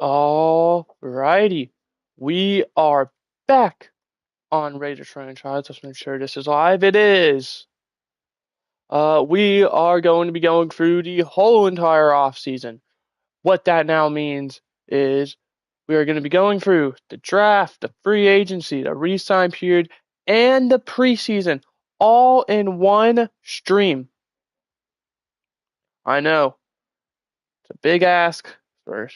Alrighty, we are back on Raiders franchise. Let's make sure this is live. It is. We are going to be going through the whole entire offseason. What that now means is we are going to be going through the draft, the free agency, the re-sign period, and the preseason all in one stream. I know it's a big ask for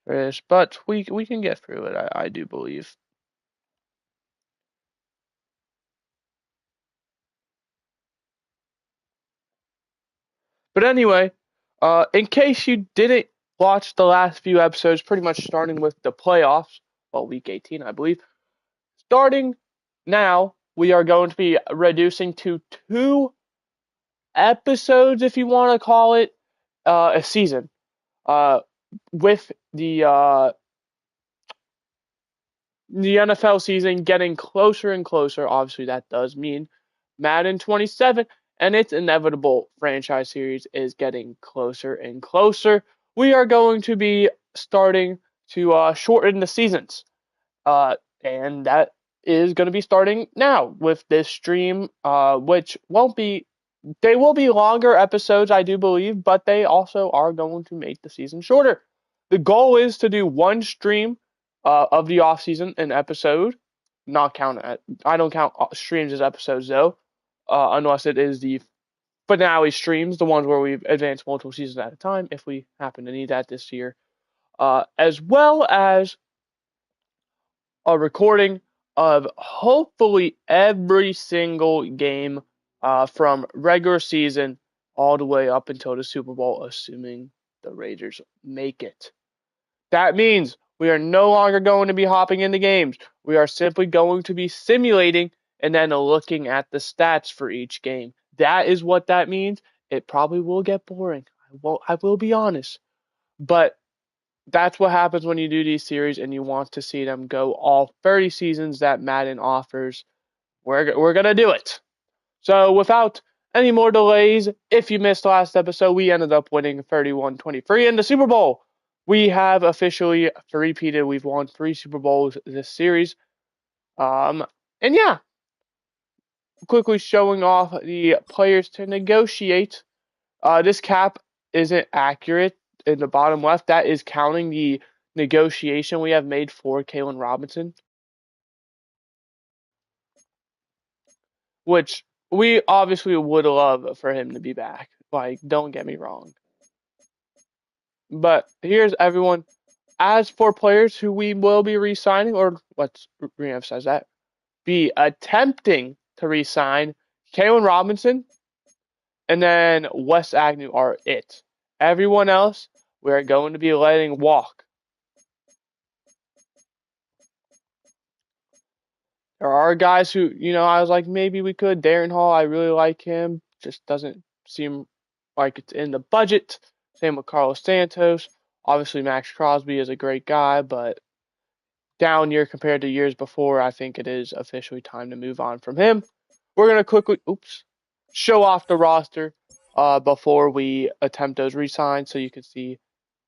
this, but we can get through it. I do believe. But anyway, in case you didn't watch the last few episodes, pretty much starting with the playoffs, well, week 18, I believe, starting now, we are going to be reducing to 2 episodes, if you want to call it, a season. With the NFL season getting closer and closer, obviously that does mean Madden 27 and its inevitable franchise series is getting closer and closer. We are going to be starting to shorten the seasons. And that is going to be starting now with this stream, which they will be longer episodes, I do believe, but they also are going to make the season shorter. The goal is to do one stream of the off season an episode. Not count I don't count streams as episodes though, unless it is the finale streams, the ones where we advance multiple seasons at a time, if we happen to need that this year, as well as a recording of hopefully every single game from regular season all the way up until the Super Bowl, assuming the Raiders make it. That means we are no longer going to be hopping into games. We are simply going to be simulating and then looking at the stats for each game. That is what that means. It probably will get boring. I will be honest. But that's what happens when you do these series and you want to see them go all 30 seasons that Madden offers. We're going to do it. So without any more delays, if you missed last episode, we ended up winning 31-23 in the Super Bowl. We have officially repeated. We've won 3 Super Bowls this series. And yeah, quickly showing off the players to negotiate. This cap isn't accurate in the bottom left. That is counting the negotiation we have made for Kalen Robinson, which we obviously would love for him to be back. Like, don't get me wrong. But here's everyone. As for players who we will be re-signing, or let's re-emphasize that, be attempting to re-sign, Kalen Robinson and then Wes Agnew are it. Everyone else, we're going to be letting walk. There are guys who, I was like, maybe we could. Darren Hall, I really like him. Just doesn't seem like it's in the budget. Same with Carlos Santos. Obviously, Max Crosby is a great guy, but down year compared to years before, I think it is officially time to move on from him. We're going to quickly, show off the roster before we attempt those resigns so you can see,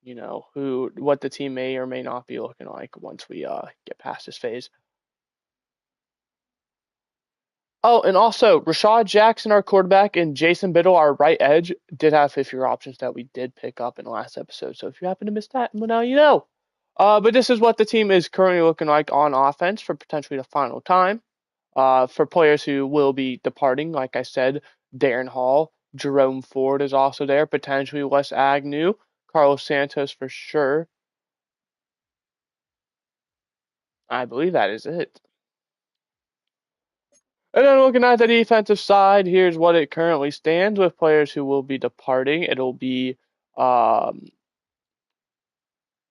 what the team may or may not be looking like once we get past this phase. Oh, and also, Rashad Jackson, our quarterback, and Jason Biddle, our right edge, did have 50-year options that we did pick up in the last episode. So if you happen to miss that, well, now you know. But this is what the team is currently looking like on offense for potentially the final time. For players who will be departing, like I said, Darren Hall, Jerome Ford is also there, potentially Wes Agnew, Carlos Santos for sure. I believe that is it. And then looking at the defensive side, here's what it currently stands with players who will be departing. It'll be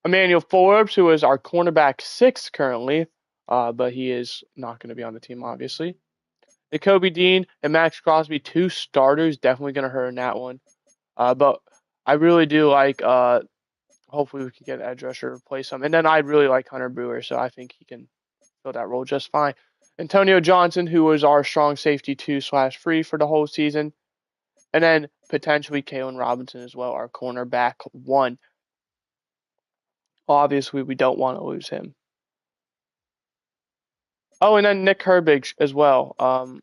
Emmanuel Forbes, who is our cornerback 6 currently, but he is not going to be on the team, obviously. Nakobe Dean and Max Crosby, 2 starters, definitely going to hurt in that one. But I really do like, hopefully we can get an edge rusher to replace him. And then I really like Hunter Brewer, so I think he can fill that role just fine. Antonio Johnson, who was our strong safety 2/3 for the whole season. And then potentially Kalen Robinson as well, our cornerback 1. Obviously, we don't want to lose him. Oh, and then Nick Herbig as well.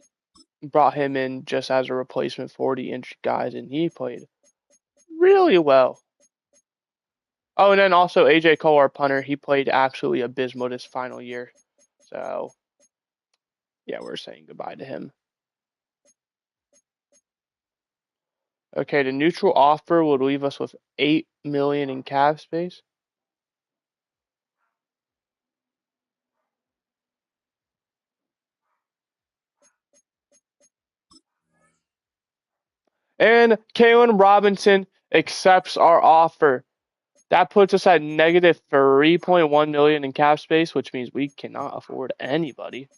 Brought him in just as a replacement for the injured guys, and he played really well. Oh, and then also AJ Cole, our punter, he played absolutely abysmal this final year. So, yeah, we're saying goodbye to him. Okay, the neutral offer would leave us with $8 million in cap space. And Kalen Robinson accepts our offer. That puts us at negative $3.1 million in cap space, which means we cannot afford anybody.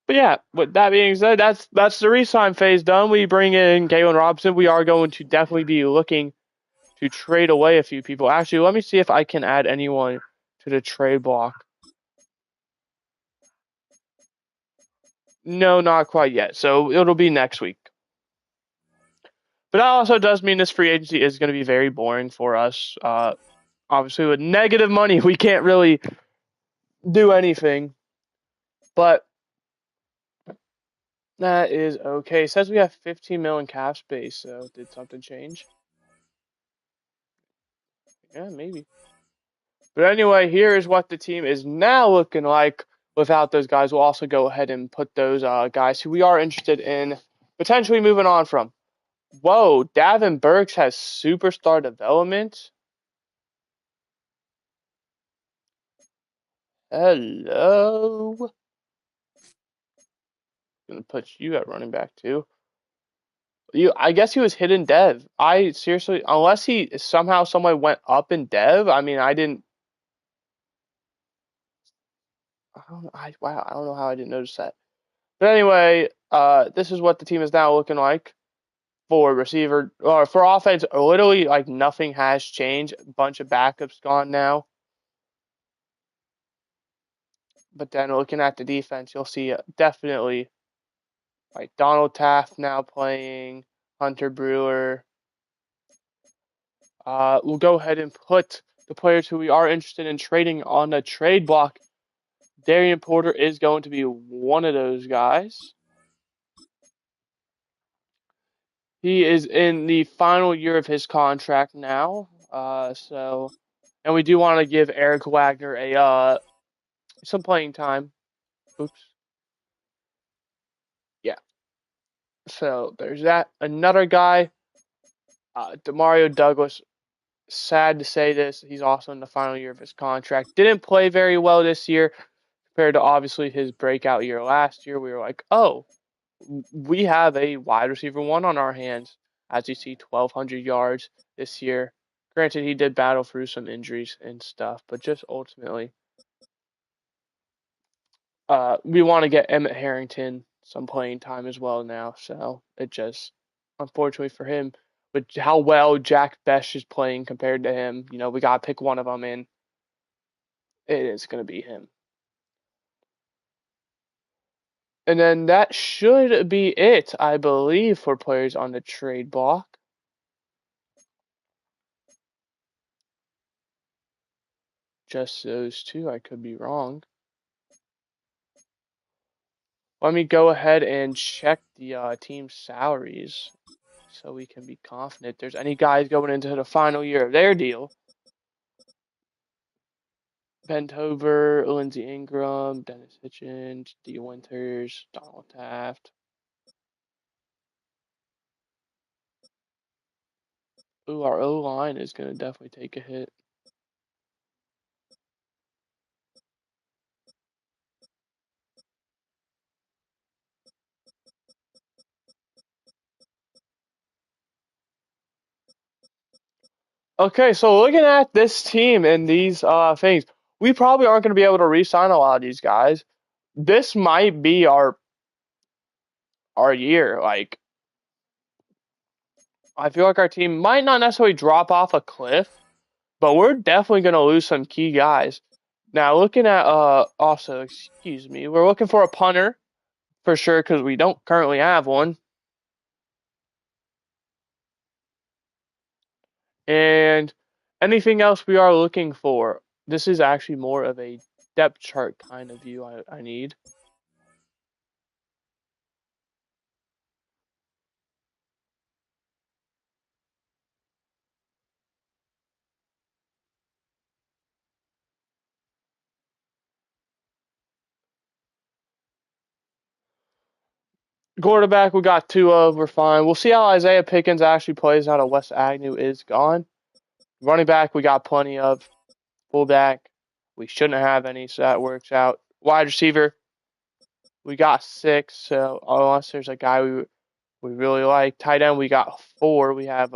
But yeah, with that being said, that's the re-sign phase done. We bring in Kalen Robinson. We are going to definitely be looking to trade away a few people. Actually, let me see if I can add anyone to the trade block. No, not quite yet. So it'll be next week. But that also does mean this free agency is going to be very boring for us. Obviously, with negative money, we can't really do anything. But that is okay. It says we have 15 million cap space. So did something change? Yeah, maybe. But anyway, here is what the team is now looking like without those guys. We'll also go ahead and put those guys who we are interested in potentially moving on from. Whoa, Davin Burks has superstar development. Hello. Gonna put you at running back too. I guess he was hidden dev. I seriously, unless he somehow somebody went up in dev. I mean, I didn't. Wow, I don't know how I didn't notice that. But anyway, this is what the team is now looking like for receiver or for offense. Literally, like nothing has changed. A bunch of backups gone now. But then looking at the defense, you'll see definitely like Donald Taft now playing, Hunter Brewer. We'll go ahead and put the players who we are interested in trading on the trade block. Darian Porter is going to be one of those guys. He is in the final year of his contract now. And we do want to give Eric Wagner a some playing time. Oops. Yeah. So there's that. Another guy, Demario Douglas. Sad to say this, he's also in the final year of his contract. Didn't play very well this year compared to obviously his breakout year last year. We were like, oh, we have a wide receiver one on our hands. As you see, 1,200 yards this year. Granted, he did battle through some injuries and stuff, but just ultimately, we want to get Emmett Harrington some playing time as well now. So it just, unfortunately for him, with how well Jack Best is playing compared to him, we got to pick one of them in. It is going to be him. And then that should be it, I believe, for players on the trade block. Just those two. I could be wrong. Let me go ahead and check the team salaries so we can be confident there's any guys going into the final year of their deal. Ben Tover, Lindsey Ingram, Dennis Hitchens, D. Winters, Donald Taft. Ooh, our O-line is going to definitely take a hit. Okay, so looking at this team and these things, we probably aren't going to be able to re-sign a lot of these guys. This might be our year. Like, I feel like our team might not necessarily drop off a cliff, but we're definitely going to lose some key guys. Now, looking at also, excuse me, we're looking for a punter for sure because we don't currently have one. And anything else we are looking for? This is actually more of a depth chart kind of view I need. Quarterback, we got two of. We're fine. We'll see how Isaiah Pickens actually plays now that Wes Agnew is gone. Running back, we got plenty of. Fullback, we shouldn't have any, so that works out. Wide receiver, we got six. So unless there's a guy we really like. Tight end, we got four. We have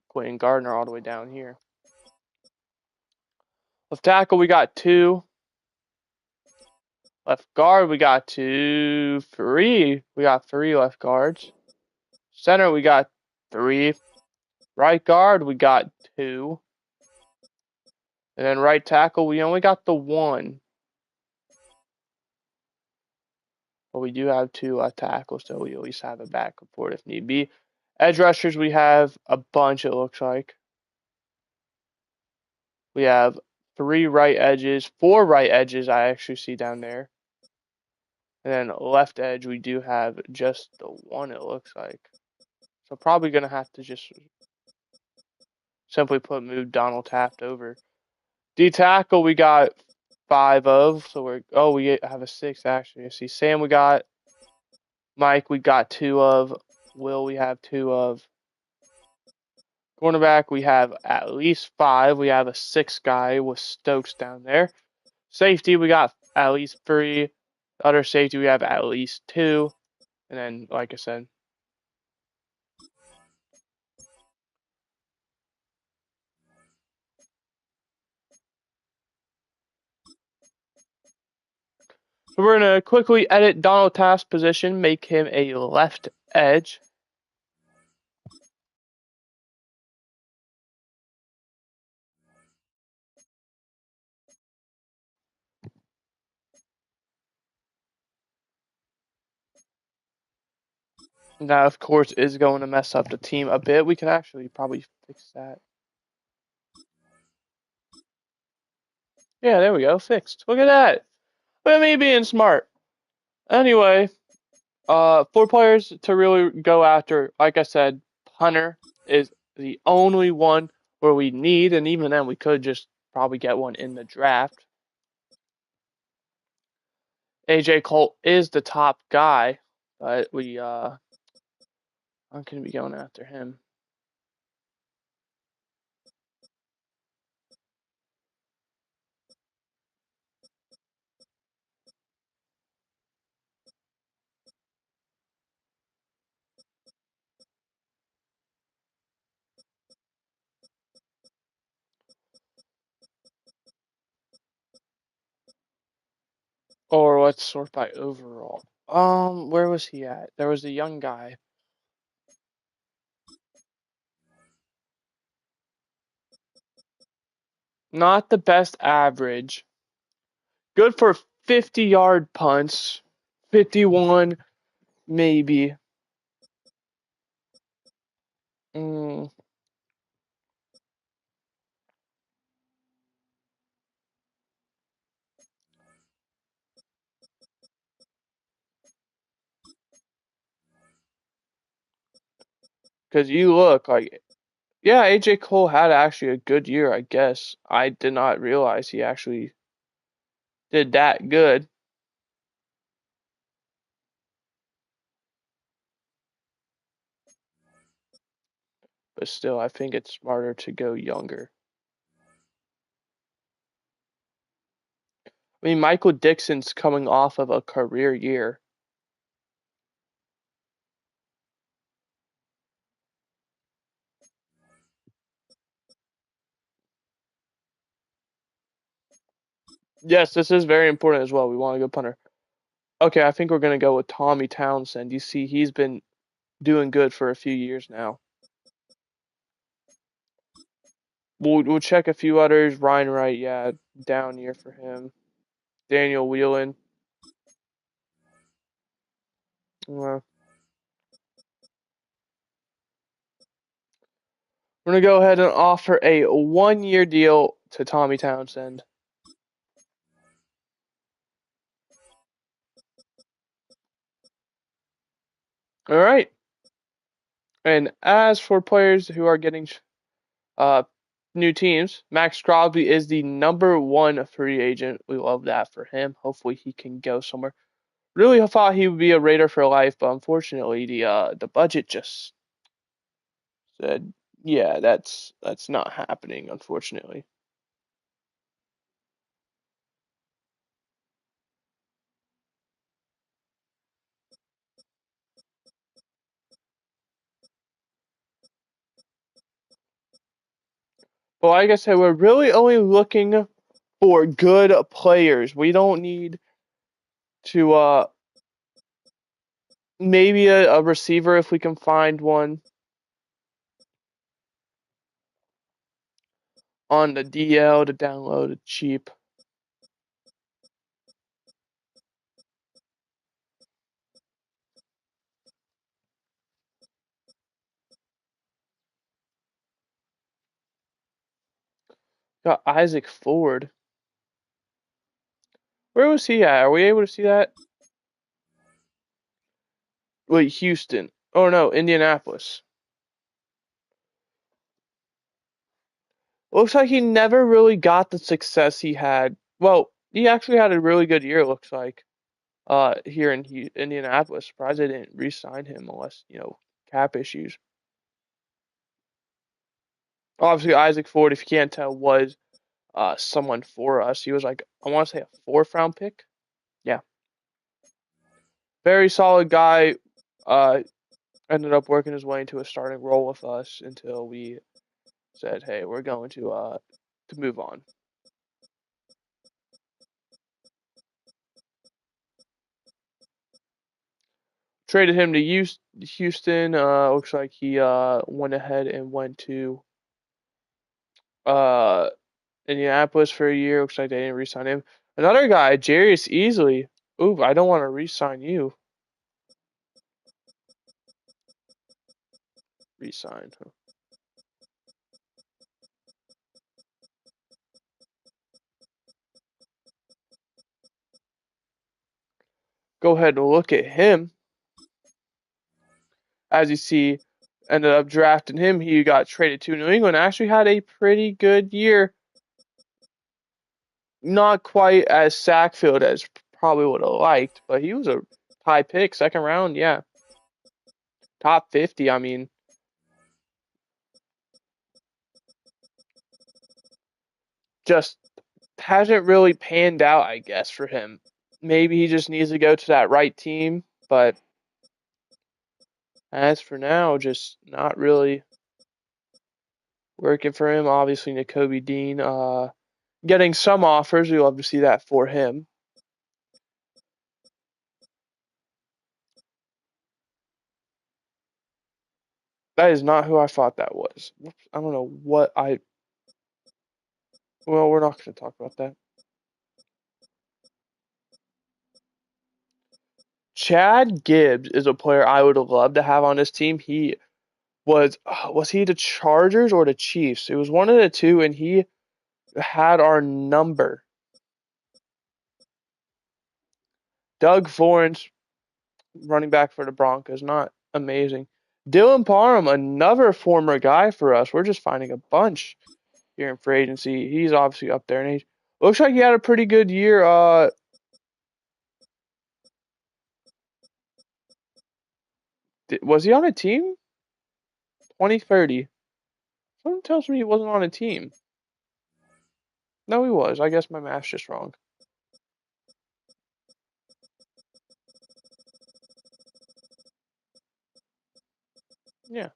Quentin Gardner all the way down here. Left tackle, we got two. Left guard, we got two, three. We got three left guards. Center, we got three. Right guard, we got two. And then right tackle, we only got the one. But we do have two left tackles, so we always have a backup for it if need be. Edge rushers, we have a bunch, it looks like. We have three right edges, four right edges I actually see down there. And then left edge, we do have just the one, it looks like. So probably going to have to just simply move Donald Taft over. D tackle, we got five of. So we have a six actually. I see Sam, we got. Mike, we got two of. Will, we have two of. Cornerback, we have at least five. We have a sixth guy with Stokes down there. Safety, we got at least three. Other safety, we have at least two. And then, like I said, so we're going to quickly edit Donald Taft's position, make him a left edge. That, of course, is going to mess up the team a bit. We can actually probably fix that. Yeah, there we go. Fixed. Look at that. Look at me being smart. Anyway, four players to really go after. Like I said, punter is the only one where we need, and even then we could just probably get one in the draft. AJ Colt is the top guy, but I'm gonna be going after him. Or let's sort by overall. Where was he at? There was a young guy. Not the best average. Good for 50-yard punts. 51, maybe. Because you look like, yeah, AJ Cole had actually a good year, I guess. I did not realize he actually did that good. But still, I think it's smarter to go younger. I mean, Michael Dixon's coming off of a career year. Yes, this is very important as well. We want a good punter. Okay, I think we're going to go with Tommy Townsend. You see, he's been doing good for a few years now. We'll check a few others. Ryan Wright, yeah, down year for him. Daniel Whelan. Uh, We're gonna go ahead and offer a 1-year deal to Tommy Townsend. All right. And as for players who are getting uh, new teams, Max Crosby is the #1 free agent. We love that for him. Hopefully he can go somewhere. Really thought he would be a Raider for life, but unfortunately the budget just said, yeah, that's not happening, unfortunately. But like I said, we're really only looking for good players. We don't need to maybe a receiver if we can find one on the DL to download it cheap. Got Isaac Ford. Where was he at? Are we able to see that? Wait, Houston. Oh no, Indianapolis. Looks like he never really got the success he had. Well, he actually had a really good year, it looks like, here in Indianapolis. Surprised they didn't re-sign him unless, cap issues. Obviously, Isaac Ford, if you can't tell, was someone for us. He was like, I want to say a 4th round pick. Yeah. Very solid guy. Uh, Ended up working his way into a starting role with us until we said, "Hey, we're going to move on." Traded him to Houston. Looks like he went ahead and went to uh Indianapolis for a year. Looks like they didn't re-sign him. Another guy, Jarius Easley. Ooh, I don't want to re-sign you. Re-signed. Go ahead and look at him. As you see, ended up drafting him. He got traded to New England. Actually had a pretty good year. Not quite as sackfield as probably would have liked, but he was a high pick, 2nd round. Yeah, top 50. I mean, just hasn't really panned out, I guess, for him. Maybe he just needs to go to that right team, but as for now, just not really working for him. Obviously, Nakobe Dean, getting some offers. We love to see that for him. That is not who I thought that was. I don't know what I. Well, we're not going to talk about that. Chad Gibbs is a player I would love to have on this team. He was he the Chargers or the Chiefs? It was one of the two, and he had our number. Doug Florence, running back for the Broncos, not amazing. Dylan Parham, another former guy for us. We're just finding a bunch here in free agency. He's obviously up there in age. Looks like he had a pretty good year. Was he on a team? 2030. Someone tells me he wasn't on a team. No, he was. I guess my math's just wrong. Yeah,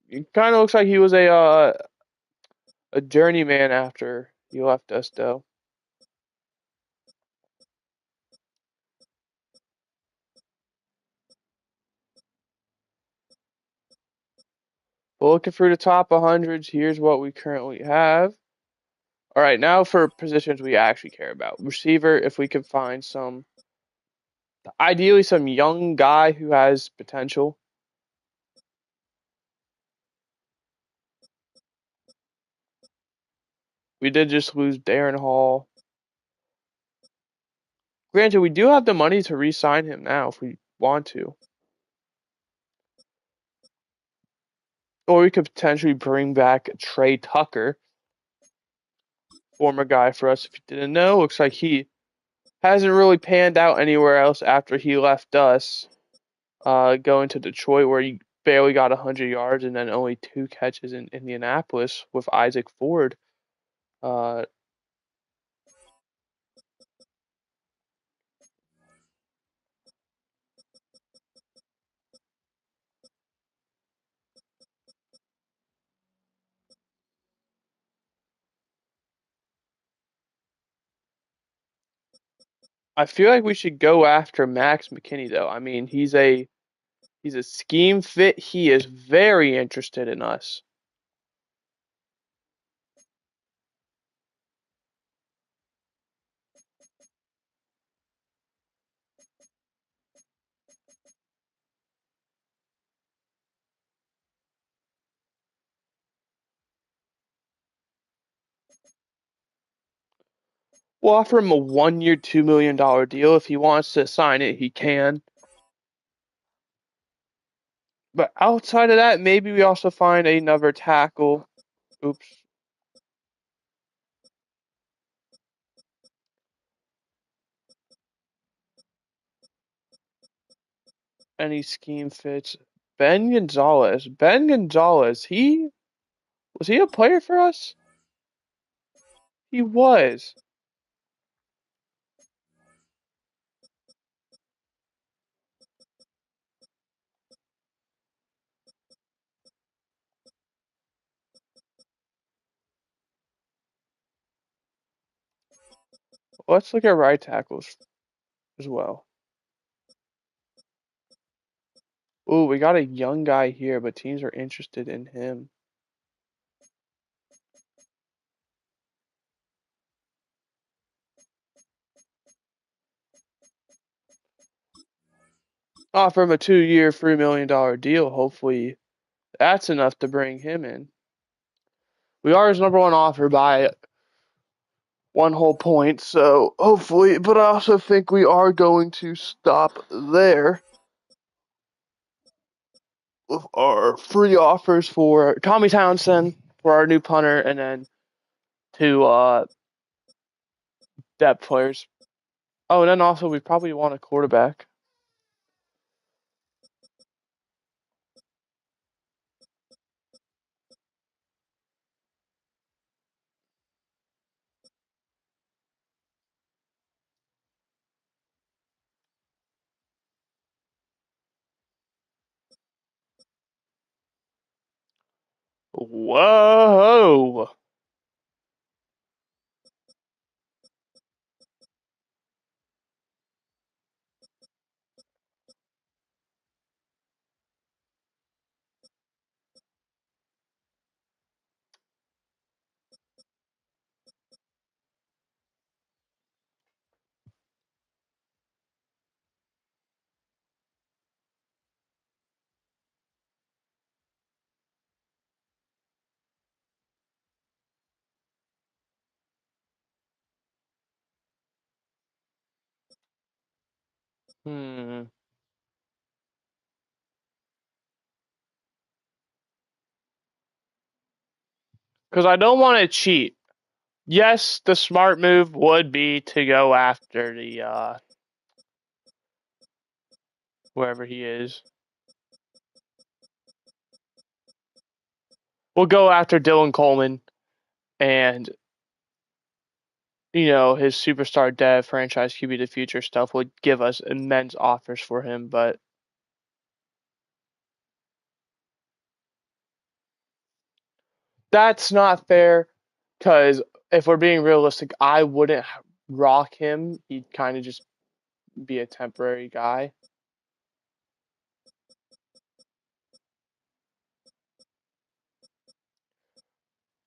it kind of looks like he was a journeyman after he left us, though. But looking through the top 100s, here's what we currently have. All right, now for positions we actually care about. Receiver, if we can find ideally some young guy who has potential. We did just lose Darren Hall. Granted, we do have the money to re-sign him now if we want to. Or we could potentially bring back Trey Tucker, former guy for us. If you didn't know, looks like he hasn't really panned out anywhere else after he left us. Going to Detroit where he barely got 100 yards and then only 2 catches in Indianapolis with Isaac Ford. Uh, I feel like we should go after Max McKinney though. I mean, he's a scheme fit. He is very interested in us. We'll offer him a 1-year, $2 million deal. If he wants to sign it, he can. But outside of that, maybe we also find another tackle. Oops. Any scheme fits. Ben Gonzalez. Ben Gonzalez. He was he a player for us? He was. Let's look at right tackles as well. Ooh, we got a young guy here, but teams are interested in him. Offer him a 2-year, $3 million deal. Hopefully, that's enough to bring him in. We are his number one offer by 1 whole point, so hopefully, but I also think we are going to stop there with our free offers for Tommy Townsend for our new punter, and then 2 depth players. Oh, and then also we probably want a quarterback. Whoa! Hmm. Because I don't want to cheat. Yes, the smart move would be to go after the wherever he is. We'll go after Dylan Coleman and his superstar dev franchise QB of the future stuff would give us immense offers for him, but that's not fair because if we're being realistic, I wouldn't rock him. He'd kind of just be a temporary guy.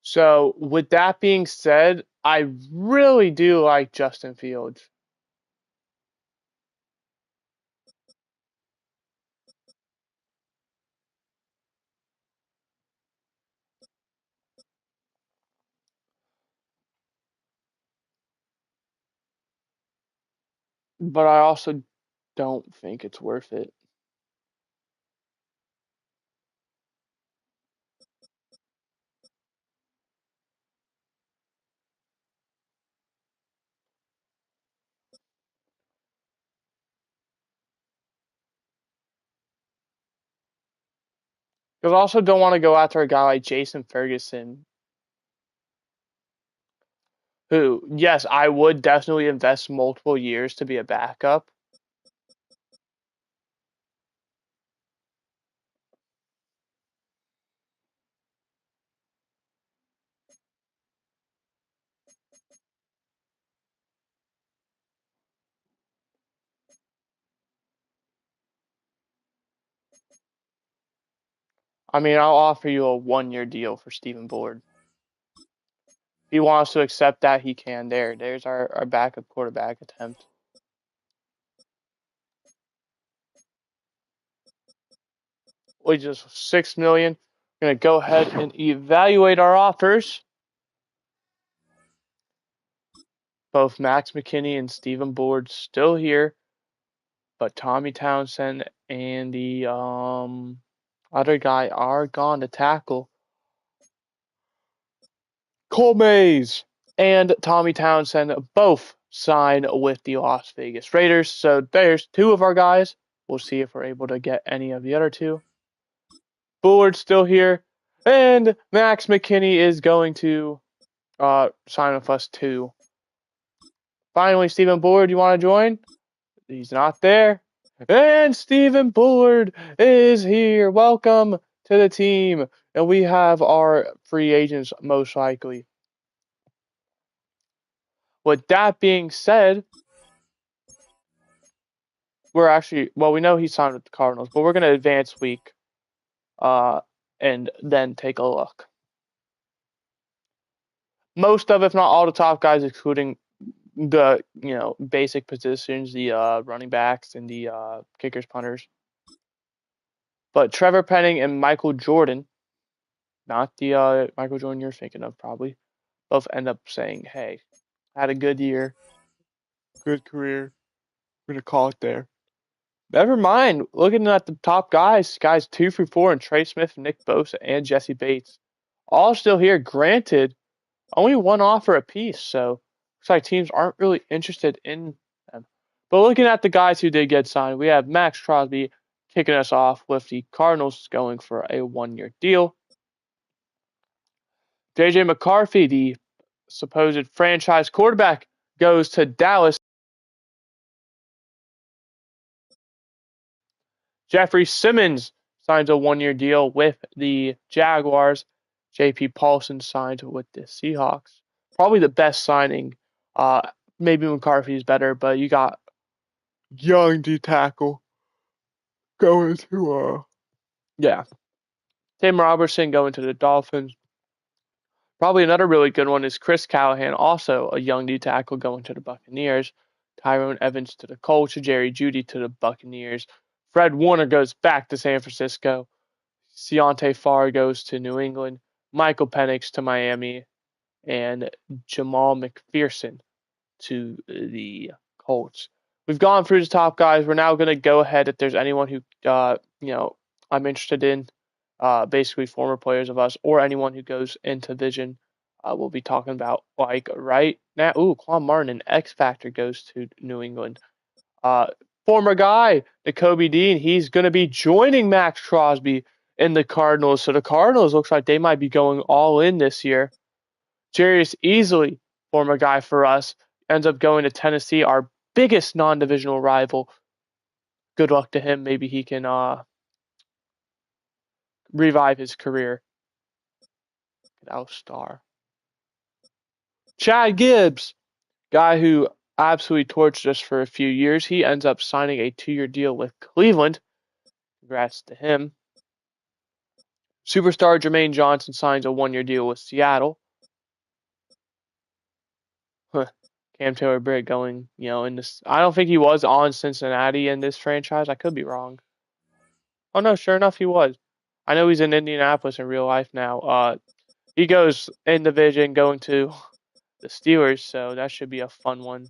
So, with that being said, I really do like Justin Fields. but I also don't think it's worth it. Because I also don't want to go after a guy like Jason Ferguson, who, yes, I would definitely invest multiple years to be a backup. I mean, I'll offer you a 1 year deal for Stephen Board. If he wants to accept that, he can. There's our backup quarterback attempt. We just 6 million. We're gonna go ahead and evaluate our offers. Both Max McKinney and Stephen Board still here, but Tommy Townsend and the other guy are gone to tackle. Cole Mays and Tommy Townsend both sign with the Las Vegas Raiders. So there's two of our guys. We'll see if we're able to get any of the other two. Bullard's still here, and Max McKinney is going to sign with us too. Finally, Stephen Bullard, you want to join? He's not there. And Stephen Bullard is here. Welcome to the team. And we have our free agents most likely. With that being said, we're actually, well, we know he signed with the Cardinals, but we're going to advance week and then take a look. Most of, if not all, the top guys, including the basic positions, the running backs and the kickers, punters. But Trevor Penning and Michael Jordan, not the Michael Jordan you're thinking of probably, both end up saying, "Hey, I had a good year, good career. We're gonna call it there." Never mind. Looking at the top guys 2 through 4, and Trey Smith, Nick Bosa, and Jesse Bates, all still here. Granted, only one offer apiece, so looks like teams aren't really interested in them. But looking at the guys who did get signed, we have Max Crosby kicking us off with the Cardinals going for a 1 year deal. JJ McCarthy, the supposed franchise quarterback, goes to Dallas. Jeffrey Simmons signs a 1 year deal with the Jaguars. JP Paulson signed with the Seahawks. Probably the best signing. Maybe McCarthy is better, but you got young D tackle going to yeah. Tim Robertson going to the Dolphins. Probably another really good one is Chris Callahan, also a young D tackle going to the Buccaneers. Tyrone Evans to the Colts. Jerry Jeudy to the Buccaneers. Fred Warner goes back to San Francisco. Deontay Farr goes to New England. Michael Penix to Miami. And Jamal McPherson to the Colts. We've gone through the top guys. We're now going to go ahead if there's anyone who I'm interested in, basically former players of us or anyone who goes into Vision. We'll be talking about like right now. Ooh, Quan Martin, an X Factor, goes to New England. Former guy, Nakobe Dean, he's going to be joining Max Crosby in the Cardinals. So the Cardinals looks like they might be going all in this year. Jarius Easley, former guy for us, ends up going to Tennessee, our biggest non-divisional rival. Good luck to him. Maybe he can revive his career. Star. Chad Gibbs, guy who absolutely torched us for a few years. He ends up signing a 2 year deal with Cleveland. Congrats to him. Superstar Jermaine Johnson signs a 1 year deal with Seattle. Cam Taylor-Britt going, in this. I don't think he was on Cincinnati in this franchise. I could be wrong. Oh no, sure enough, he was. I know he's in Indianapolis in real life now. He goes in division going to the Steelers, so that should be a fun one.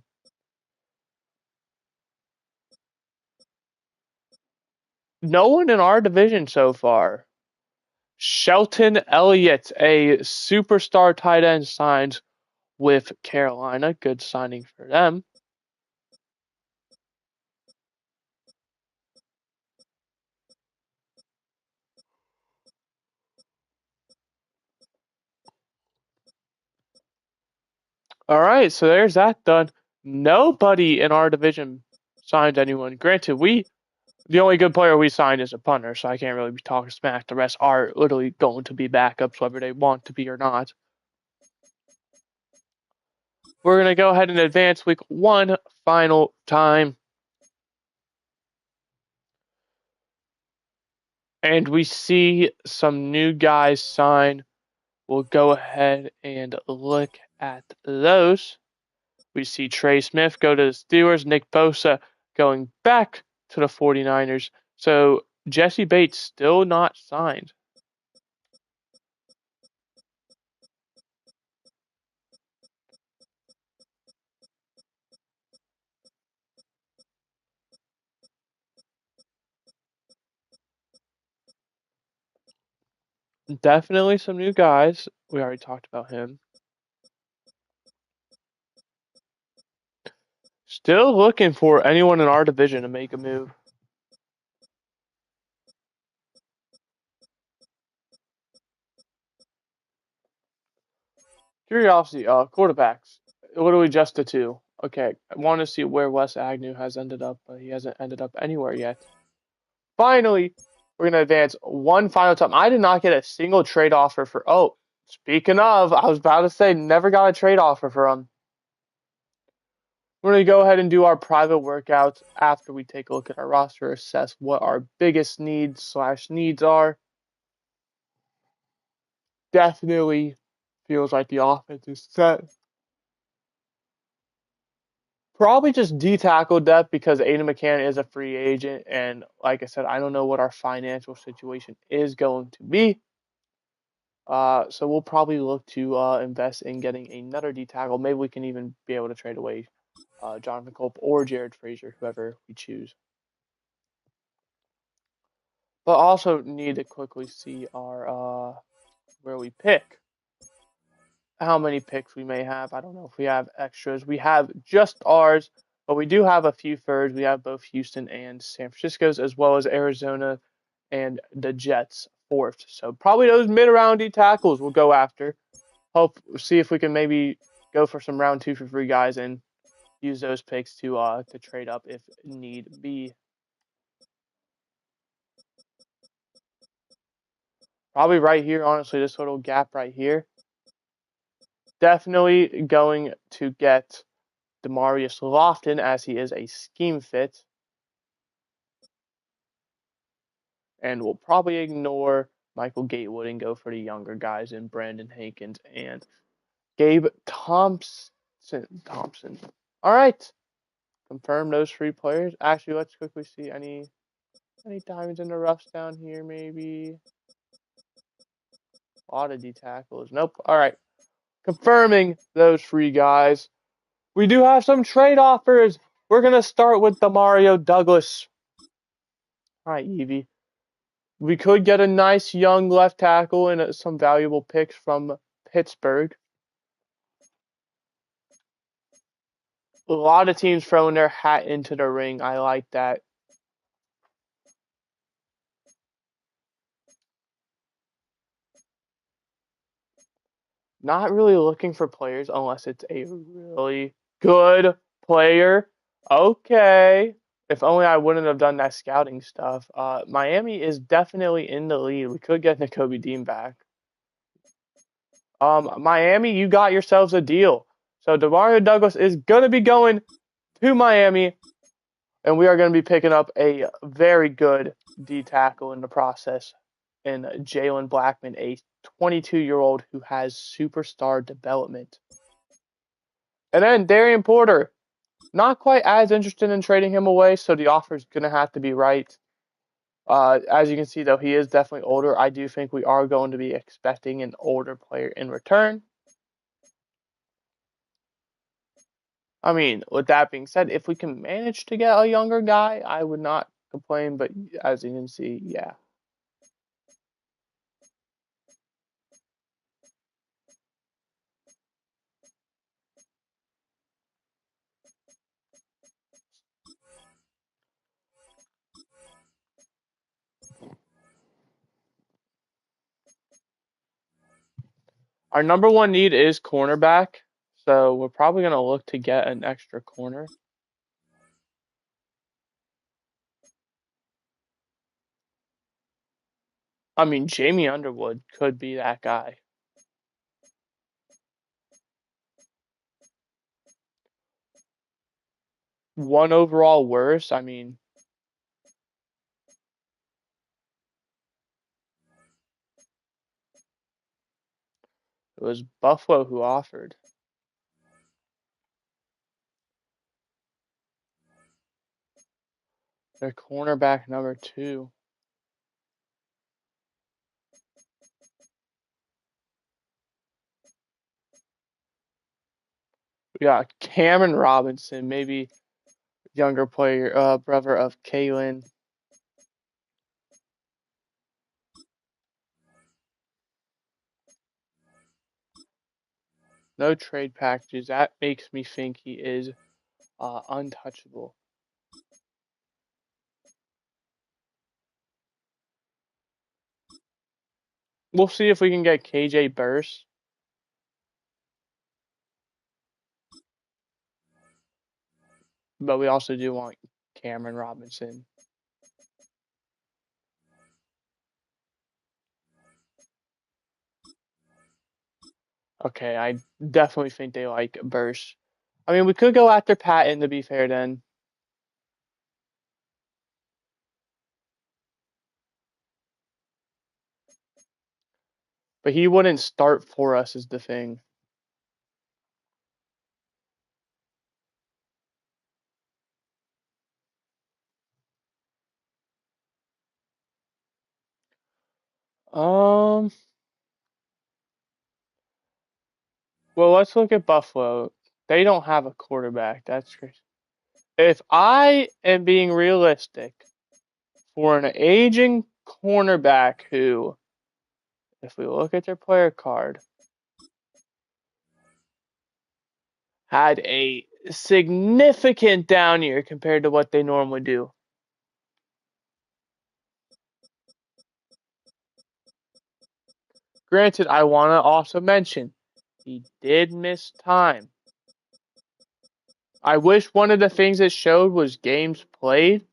No one in our division so far. Shelton Elliott, a superstar tight end, signs with Carolina. Good signing for them. All right, so there's that done. Nobody in our division signed anyone. Granted, the only good player we signed is a punter, so I can't really be talking smack. The rest are literally going to be backups, whether they want to be or not. We're going to go ahead and advance week one final time. And we see some new guys sign. We'll go ahead and look at those. We see Trey Smith go to the Steelers, Nick Bosa going back to the 49ers. So Jesse Bates still not signed. Definitely some new guys. We already talked about him. Still looking for anyone in our division to make a move. Curiosity, quarterbacks. Literally just the two. Okay, I want to see where Wes Agnew has ended up, but he hasn't ended up anywhere yet. Finally, we're going to advance one final time. I did not get a single trade offer for. Oh, speaking of, I was about to say, never got a trade offer for him. We're going to go ahead and do our private workouts after we take a look at our roster, assess what our biggest needs/needs are. Definitely feels like the offense is set. Probably just D tackle depth because Aiden McCann is a free agent, and like I said, I don't know what our financial situation is going to be. So we'll probably look to invest in getting another D tackle. Maybe we can even be able to trade away Jonathan Culp or Jared Frazier, whoever we choose. But also need to quickly see our where we pick. How many picks we may have. I don't know if we have extras. We have just ours, but we do have a few thirds. We have both Houston and San Francisco's, as well as Arizona and the Jets fourth. So probably those mid-round D tackles we'll go after. See if we can maybe go for some round 2 for free guys and use those picks to trade up if need be. Probably right here, honestly, this little gap right here. Definitely going to get Demarius Lofton as he is a scheme fit. And we'll probably ignore Michael Gatewood and go for the younger guys in Brandon Hankins and Gabe Thompson. All right. Confirm those 3 players. Actually, let's quickly see any diamonds in the roughs down here, maybe. A lot of D tackles. Nope. All right. Confirming those 3 guys. We do have some trade offers. We're going to start with Demario Douglas. All right, Evie. We could get a nice young left tackle and some valuable picks from Pittsburgh. A lot of teams throwing their hat into the ring. I like that. Not really looking for players unless it's a really good player. Okay. If only I wouldn't have done that scouting stuff. Miami is definitely in the lead. We could get Nakobe Dean back. Miami, you got yourselves a deal. So Demario Douglas is going to be going to Miami, and we are going to be picking up a very good D tackle in the process in Jalen Blackman, a 22-year-old who has superstar development. And then Darian Porter, not quite as interested in trading him away, so the offer is going to have to be right. As you can see, though, he is definitely older. I do think we are going to be expecting an older player in return. I mean, with that being said, if we can manage to get a younger guy, I would not complain, but as you can see, yeah. Our number one need is cornerback, so we're probably going to look to get an extra corner. I mean, Jamie Underwood could be that guy. One overall worse. I mean, it was Buffalo who offered. Their cornerback number two. We got Cameron Robinson, maybe younger player, brother of Kalen. No trade packages. That makes me think he is untouchable. We'll see if we can get KJ Burst, but we also do want Cameron Robinson. Okay, I definitely think they like Burst. I mean, we could go after Patton to be fair then, but he wouldn't start for us is the thing. Um, well, let's look at Buffalo. They don't have a quarterback. That's crazy. If I am being realistic, for an aging cornerback who, if we look at their player card, had a significant down year compared to what they normally do. Granted, I want to also mention he did miss time. I wish one of the things it showed was games played.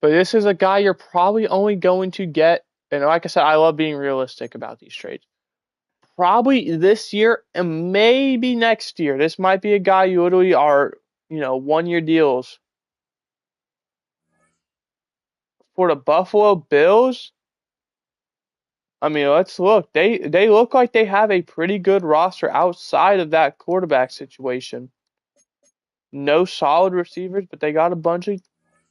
But this is a guy you're probably only going to get, and like I said, I love being realistic about these trades. Probably this year and maybe next year. This might be a guy you literally are, 1 year deals. For the Buffalo Bills, I mean, let's look. They look like they have a pretty good roster outside of that quarterback situation. No solid receivers, but they got a bunch of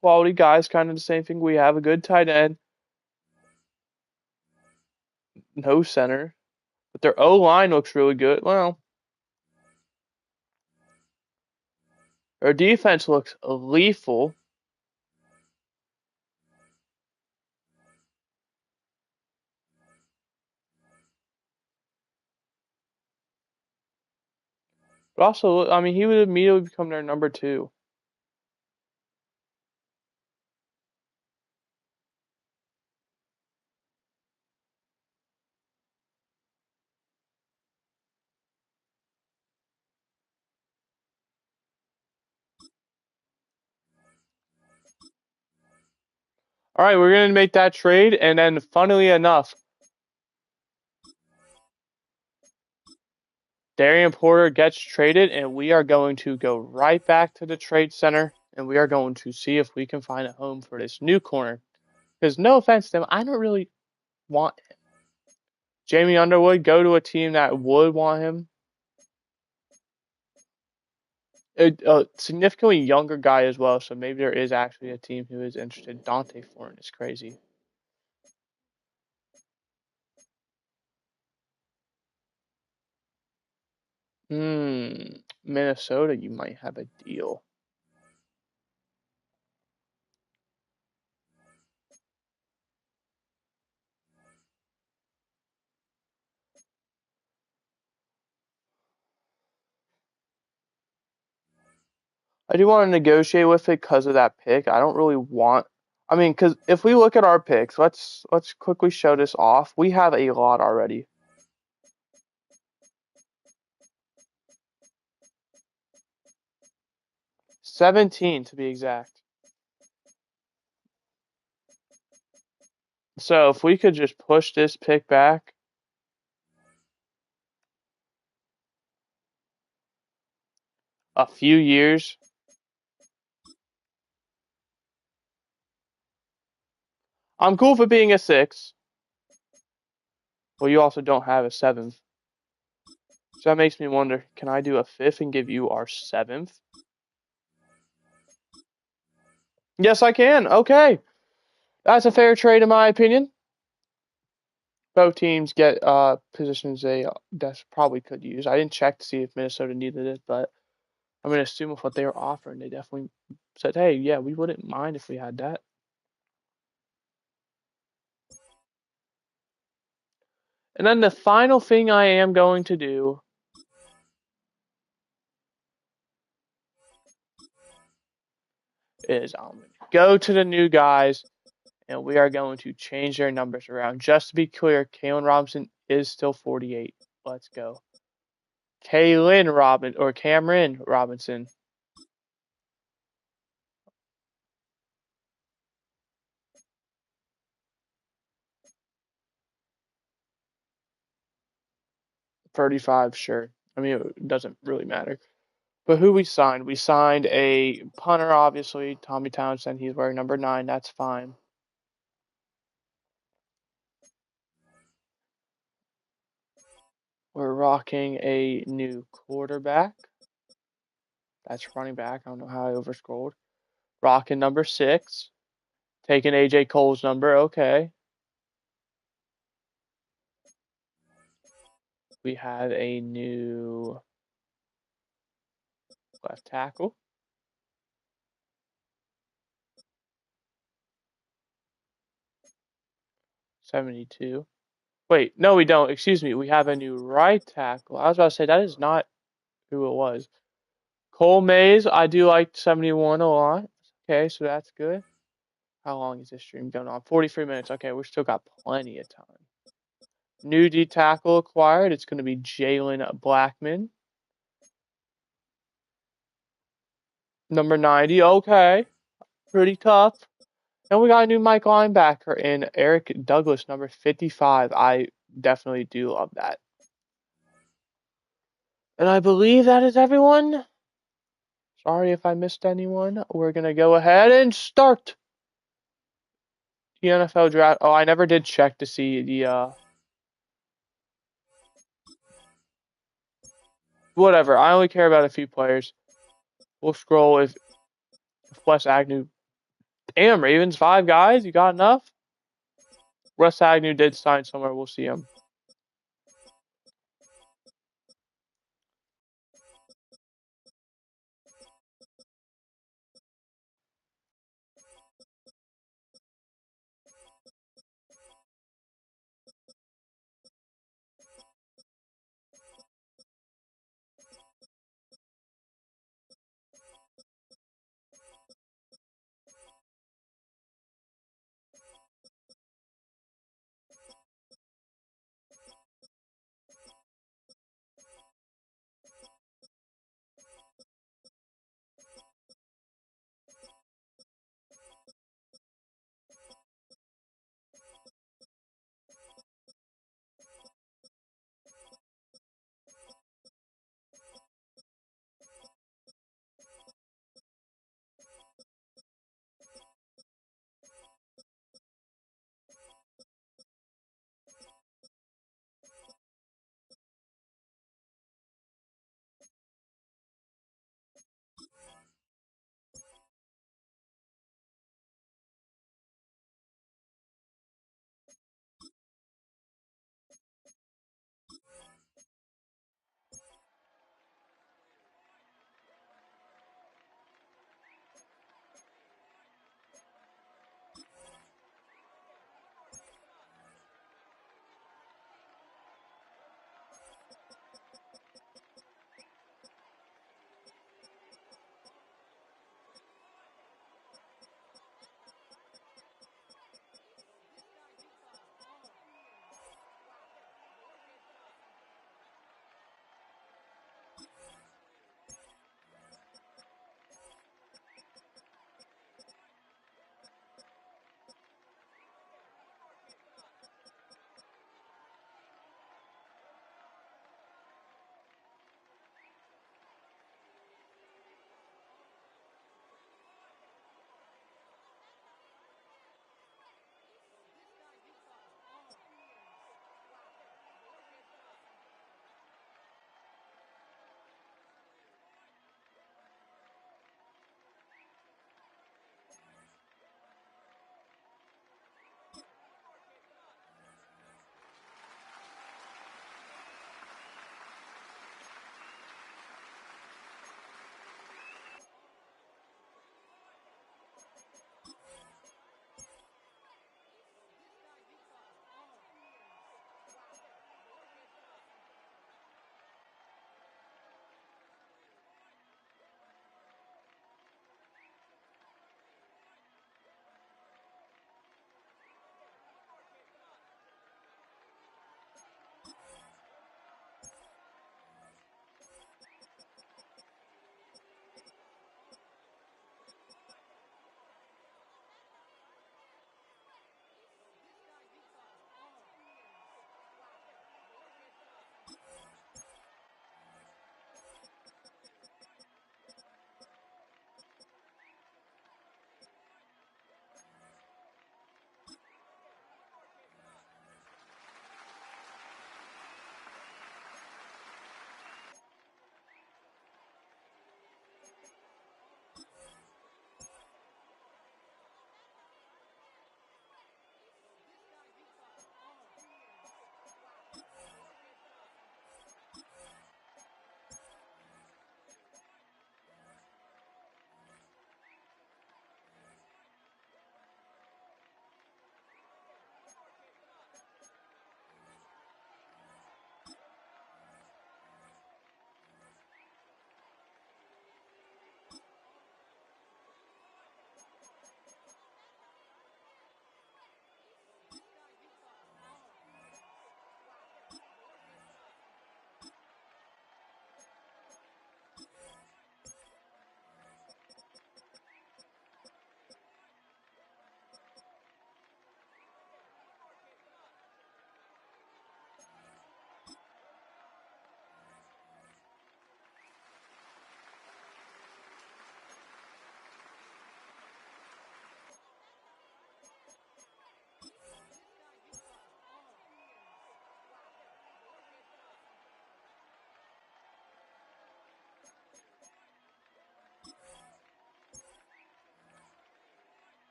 quality guys, kind of the same thing we have. A good tight end, no center, but their O line looks really good. Well, their defense looks lethal. But also, I mean, he would immediately become their number two. All right, we're gonna make that trade, and then funnily enough, Darian Porter gets traded, and we are going to go right back to the trade center, and we are going to see if we can find a home for this new corner. Because no offense to him, I don't really want him. Jamie Underwood go to a team that would want him. A significantly younger guy as well, so maybe there is actually a team who is interested. Dante Foreign is crazy. Hmm. Minnesota, you might have a deal. I do want to negotiate with it because of that pick. I don't really want. I mean, because if we look at our picks, let's quickly show this off. We have a lot already. 17 to be exact. So if we could just push this pick back a few years, I'm cool for being a 6. Well, you also don't have a 7th. So that makes me wonder, can I do a 5th and give you our 7th? Yes, I can. Okay. That's a fair trade in my opinion. Both teams get positions they probably could use. I didn't check to see if Minnesota needed it, but I'm gonna assume with what they were offering, they definitely said, "Hey, yeah, we wouldn't mind if we had that." And then the final thing I am going to do is go to the new guys, and we are going to change their numbers around. Just to be clear, Kalen Robinson is still 48. Let's go. Cameron Robinson, 35, sure. I mean, it doesn't really matter. But who we signed? We signed a punter, obviously, Tommy Townsend. He's wearing number 9. That's fine. We're rocking a new quarterback. That's running back. I don't know how I overscrolled. Rocking number 6. Taking AJ Cole's number. Okay. We have a new left tackle. 72. Wait, no, we don't. Excuse me. We have a new right tackle. I was about to say that is not who it was. Cole Mays. I do like 71 a lot. Okay, so that's good. How long is this stream going on? 43 minutes. Okay, we've still got plenty of time. New D tackle acquired. It's going to be Jalen Blackman. Number 90. Okay. Pretty tough. And we got a new Mike linebacker in Eric Douglas, number 55. I definitely do love that. And I believe that is everyone. Sorry if I missed anyone. We're going to go ahead and start the NFL draft. Oh, I never did check to see the whatever. I only care about a few players. We'll scroll if Wes Agnew. Damn, Ravens, 5 guys. You got enough? Wes Agnew did sign somewhere. We'll see him.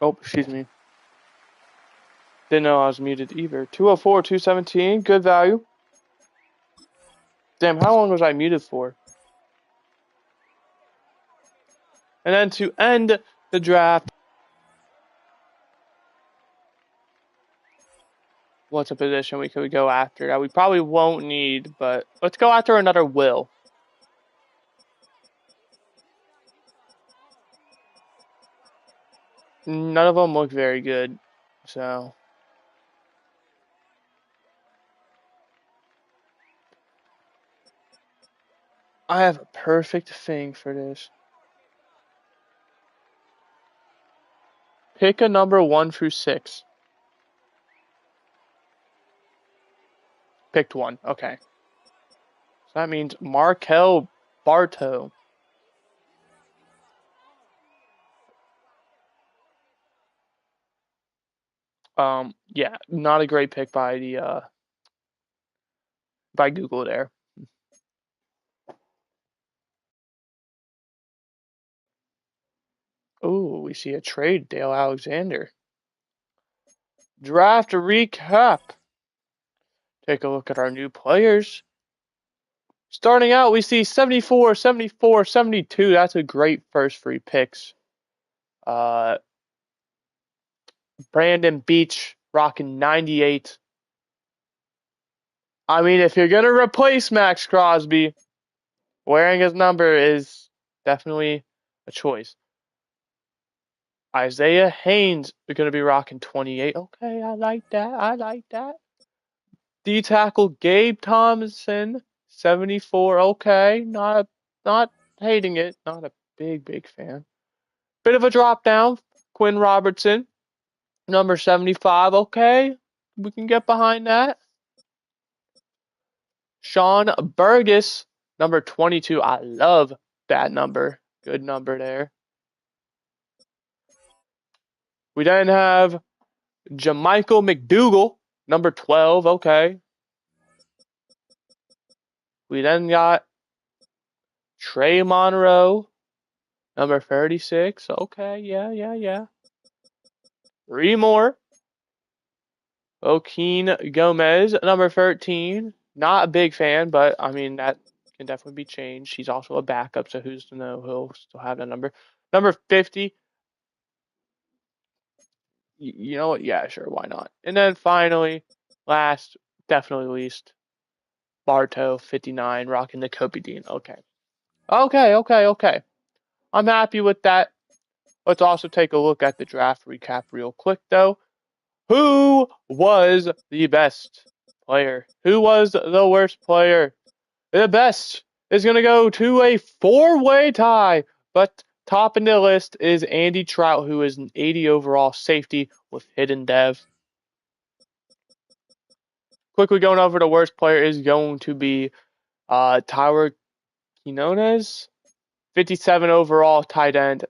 Oh, excuse me. Didn't know I was muted either. 204, 217. Good value. Damn, how long was I muted for? And then to end the draft, what's a position we could go after that we probably won't need, but let's go after another Will. None of them look very good, so I have a perfect thing for this. Pick a number 1 through 6. Picked one. Okay. So that means Markel Bartow. Yeah, not a great pick by the by Google there. Ooh, we see a trade, Dale Alexander. Draft recap. Take a look at our new players. Starting out, we see 74, 74, 72. That's a great first 3 picks. Brandon Beach rocking 98. I mean, if you're going to replace Max Crosby, wearing his number is definitely a choice. Isaiah Haynes is going to be rocking 28. Okay, I like that. I like that. D tackle Gabe Thompson, 74. Okay, not hating it. Not a big fan. Bit of a drop down. Quinn Robertson, number 75. Okay, we can get behind that. Sean Burgess, number 22. I love that number. Good number there. We then have Jamichael McDougal, number 12. Okay. We then got Trey Monroe, number 36. Okay, yeah. Remore. Joaquin Gomez, number 13. Not a big fan, but I mean, that can definitely be changed. He's also a backup, so who's to know he'll still have that number. Number 50. You know what? Yeah, sure, why not? And then finally, last, definitely least, Bartow, 59, rocking the Kobe Dean. Okay. I'm happy with that. Let's also take a look at the draft recap real quick, though. Who was the best player? Who was the worst player? The best is going to go to a 4-way tie, but topping the list is Andy Trout, who is an 80 overall safety with hidden dev. Quickly going over the worst player is going to be Tyler Quinones, 57 overall tight end.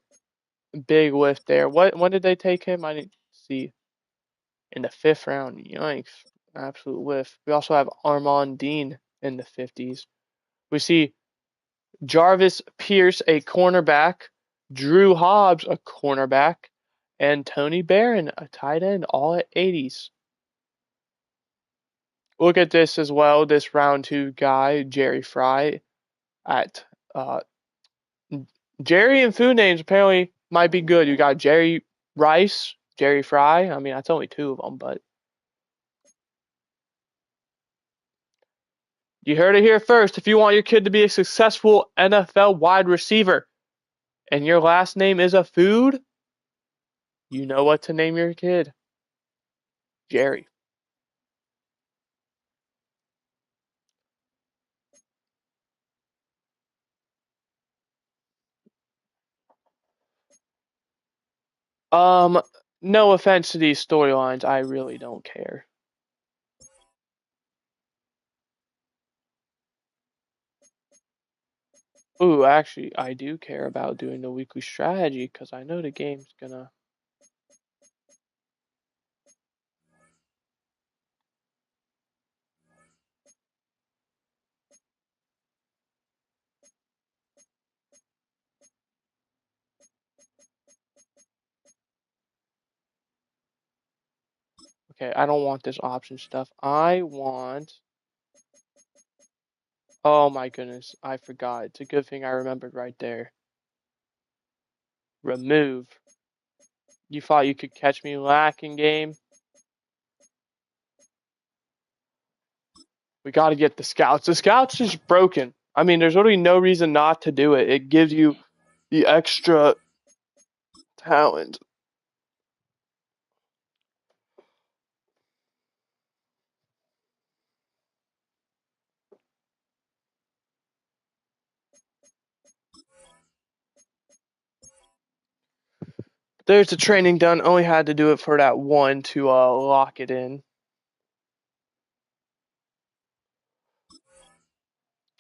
Big lift there. When did they take him? I didn't see. In the 5th round. Yikes. Absolute lift. We also have Armand Dean in the 50s. We see Jarvis Pierce, a cornerback, Drew Hobbs, a cornerback, and Tony Barron, a tight end, all at 80s. Look at this as well. This round 2 guy, Jerry Fry, at Jerry and food names apparently might be good. You got Jerry Rice, Jerry Fry. I mean, that's only 2 of them, but you heard it here first. If you want your kid to be a successful NFL wide receiver and your last name is a food, you know what to name your kid. Jerry. Um, no offense to these storylines, I really don't care. Ooh, actually, I do care about doing the weekly strategy because I know the game's gonna. Okay, I don't want this option stuff. I want. Oh my goodness, I forgot. It's a good thing I remembered right there. Remove. You thought you could catch me lacking, game? We got to get the scouts. The scouts is broken. I mean, there's really no reason not to do it. It gives you the extra talent. There's the training done. Only had to do it for that one to lock it in.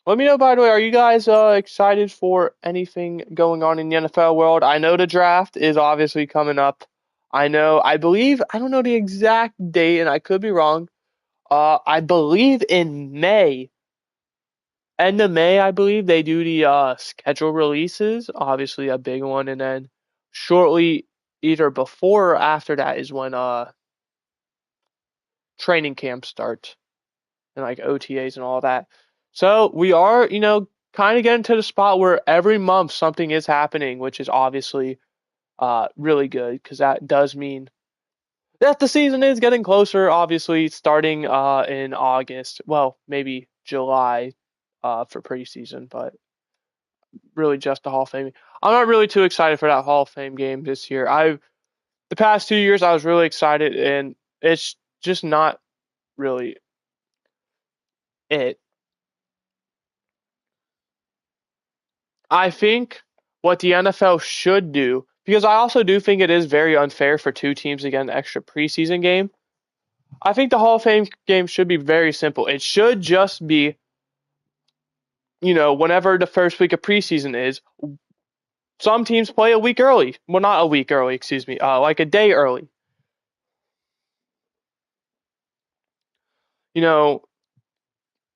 Let me know, by the way, are you guys excited for anything going on in the NFL world? I know the draft is obviously coming up. I believe, I don't know the exact date, and I could be wrong. I believe in May. End of May, I believe, they do the schedule releases, obviously a big one, and then shortly, either before or after that is when training camp starts. And like OTAs and all that. So we are, kind of getting to the spot where every month something is happening, which is obviously really good because that does mean that the season is getting closer, obviously starting in August. Well, maybe July for preseason, but really just the Hall of Fame. I'm not really too excited for that Hall of Fame game this year. The past 2 years I was really excited, and it's just not really it. I think what the NFL should do, because I also do think it is very unfair for two teams to get an extra preseason game. I think the Hall of Fame game should be very simple. It should just be, whenever the first week of preseason is, some teams play a week early. Well, not a week early, excuse me, like a day early. You know,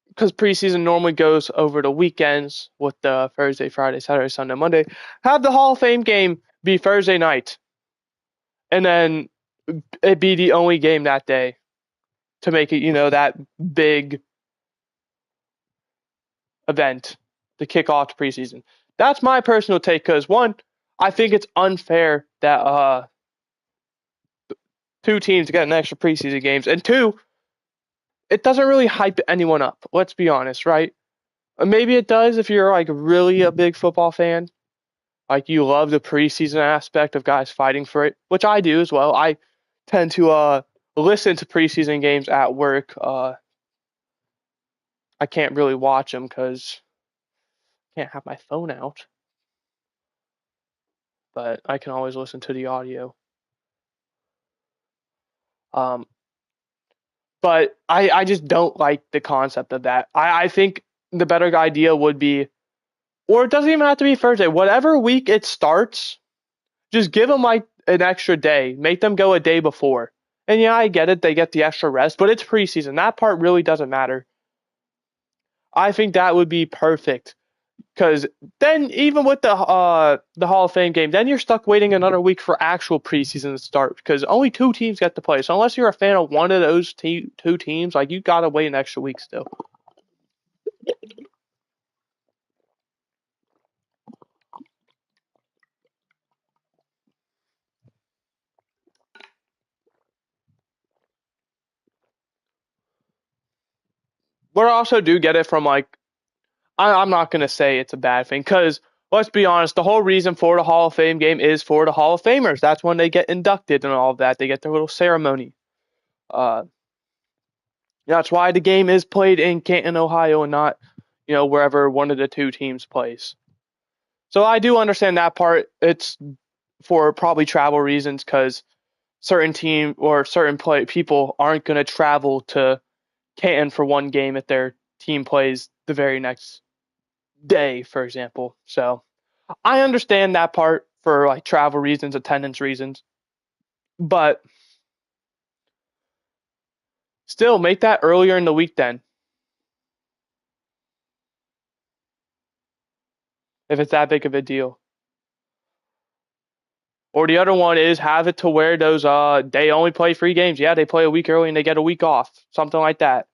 because preseason normally goes over the weekends with the Thursday, Friday, Saturday, Sunday, Monday. Have the Hall of Fame game be Thursday night, and then it be the only game that day to make it, that big event to kick off the preseason. That's my personal take because one, I think it's unfair that two teams get an extra preseason games, and two, it doesn't really hype anyone up. Let's be honest, right? Maybe it does if you're like really a big football fan, like you love the preseason aspect of guys fighting for it, which I do as well. I tend to listen to preseason games at work. I can't really watch them because I can't have my phone out, but I can always listen to the audio. Um, but I just don't like the concept of that. I think the better idea would be, or it doesn't even have to be Thursday, whatever week it starts, just give them like an extra day, make them go a day before. And yeah, I get it, they get the extra rest, but it's preseason. That part really doesn't matter. I think that would be perfect. Because then, even with the Hall of Fame game, then you're stuck waiting another week for actual preseason to start because only two teams get to play. So unless you're a fan of one of those two teams, like you gotta wait an extra week still. But I also do get it from like I'm not gonna say it's a bad thing because let's be honest, the whole reason for the Hall of Fame game is for the Hall of Famers. That's when they get inducted and all of that. They get their little ceremony. Uh, that's why the game is played in Canton, Ohio, and not wherever one of the two teams plays. So I do understand that part. It's for probably travel reasons because certain team or certain people aren't going to travel to Canton for one game if their team plays the very next day, for example. So I understand that part for like travel reasons, attendance reasons, but still make that earlier in the week then if it's that big of a deal. Or the other one is have it to where those they only play 3 games. Yeah, they play a week early and they get a week off. Something like that.